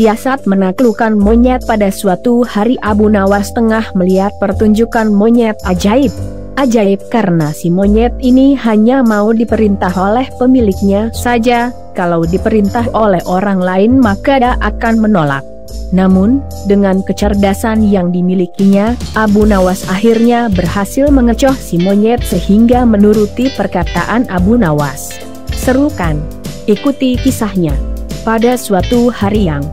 siasat menaklukkan monyet. Pada suatu hari Abu Nawas tengah melihat pertunjukan monyet ajaib. Ajaib karena si monyet ini hanya mau diperintah oleh pemiliknya saja, kalau diperintah oleh orang lain maka dia akan menolak. Namun, dengan kecerdasan yang dimilikinya, Abu Nawas akhirnya berhasil mengecoh si monyet sehingga menuruti perkataan Abu Nawas. Seru kan? Ikuti kisahnya. Pada suatu hari yang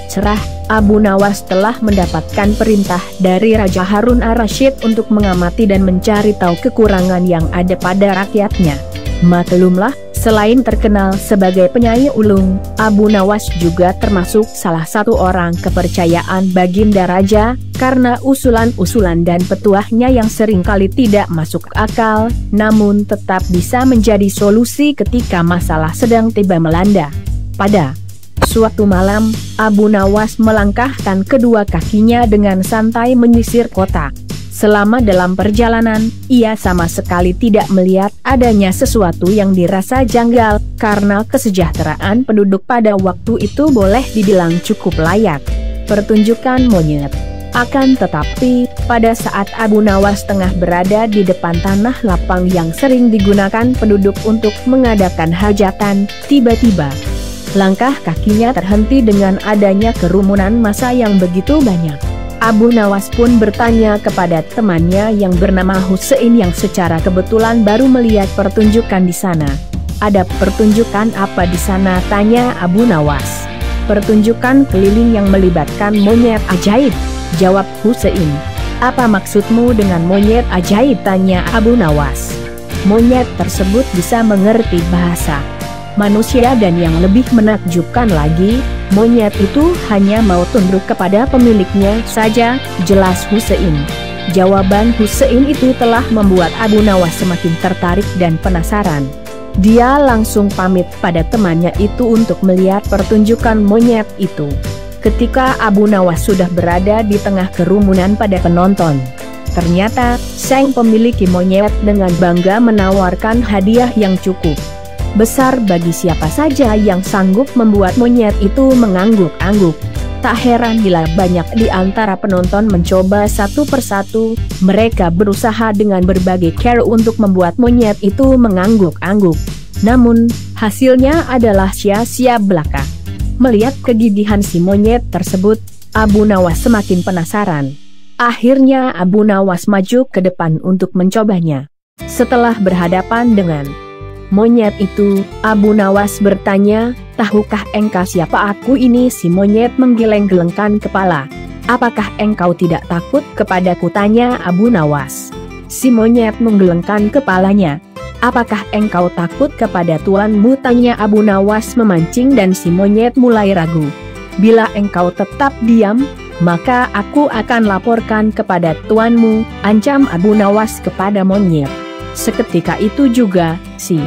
cerah, Abu Nawas telah mendapatkan perintah dari Raja Harun ar-Rasyid untuk mengamati dan mencari tahu kekurangan yang ada pada rakyatnya. Maklumlah, selain terkenal sebagai penyair ulung, Abu Nawas juga termasuk salah satu orang kepercayaan Baginda Raja, karena usulan-usulan dan petuahnya yang seringkali tidak masuk akal, namun tetap bisa menjadi solusi ketika masalah sedang tiba melanda. Pada suatu malam, Abu Nawas melangkahkan kedua kakinya dengan santai menyisir kota. Selama dalam perjalanan, ia sama sekali tidak melihat adanya sesuatu yang dirasa janggal, karena kesejahteraan penduduk pada waktu itu boleh dibilang cukup layak. Pertunjukan monyet. Akan tetapi, pada saat Abu Nawas tengah berada di depan tanah lapang yang sering digunakan penduduk untuk mengadakan hajatan, tiba-tiba langkah kakinya terhenti dengan adanya kerumunan massa yang begitu banyak. Abu Nawas pun bertanya kepada temannya yang bernama Husein yang secara kebetulan baru melihat pertunjukan di sana. "Ada pertunjukan apa di sana?" tanya Abu Nawas. "Pertunjukan keliling yang melibatkan monyet ajaib," jawab Husein. "Apa maksudmu dengan monyet ajaib?" tanya Abu Nawas. "Monyet tersebut bisa mengerti bahasa manusia dan yang lebih menakjubkan lagi, monyet itu hanya mau tunduk kepada pemiliknya saja," jelas Husein. Jawaban Husein itu telah membuat Abu Nawas semakin tertarik dan penasaran. Dia langsung pamit pada temannya itu untuk melihat pertunjukan monyet itu. Ketika Abu Nawas sudah berada di tengah kerumunan pada penonton, ternyata sang pemilik monyet dengan bangga menawarkan hadiah yang cukup besar bagi siapa saja yang sanggup membuat monyet itu mengangguk-angguk. Tak heran bila banyak di antara penonton mencoba satu persatu, mereka berusaha dengan berbagai cara untuk membuat monyet itu mengangguk-angguk. Namun, hasilnya adalah sia-sia belaka. Melihat kegigihan si monyet tersebut, Abu Nawas semakin penasaran. Akhirnya Abu Nawas maju ke depan untuk mencobanya. Setelah berhadapan dengan monyet itu, Abu Nawas bertanya, "Tahukah engkau siapa aku ini?" Si monyet menggeleng-gelengkan kepala. "Apakah engkau tidak takut kepadaku?" tanya Abu Nawas. Si monyet menggelengkan kepalanya. "Apakah engkau takut kepada tuanmu?" tanya Abu Nawas memancing dan si monyet mulai ragu. "Bila engkau tetap diam, maka aku akan laporkan kepada tuanmu," ancam Abu Nawas kepada monyet. Seketika itu juga, si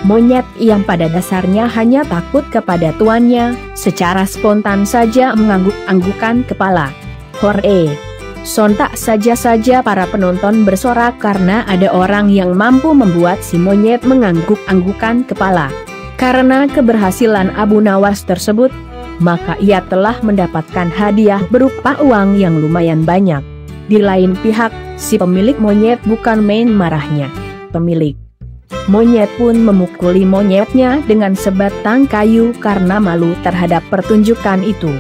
monyet yang pada dasarnya hanya takut kepada tuannya, secara spontan saja mengangguk-anggukan kepala. "Hore!" Sontak saja para penonton bersorak karena ada orang yang mampu membuat si monyet mengangguk-anggukan kepala. Karena keberhasilan Abu Nawas tersebut, maka ia telah mendapatkan hadiah berupa uang yang lumayan banyak. Di lain pihak, si pemilik monyet bukan main marahnya. Pemilik monyet pun memukuli monyetnya dengan sebatang kayu karena malu terhadap pertunjukan itu.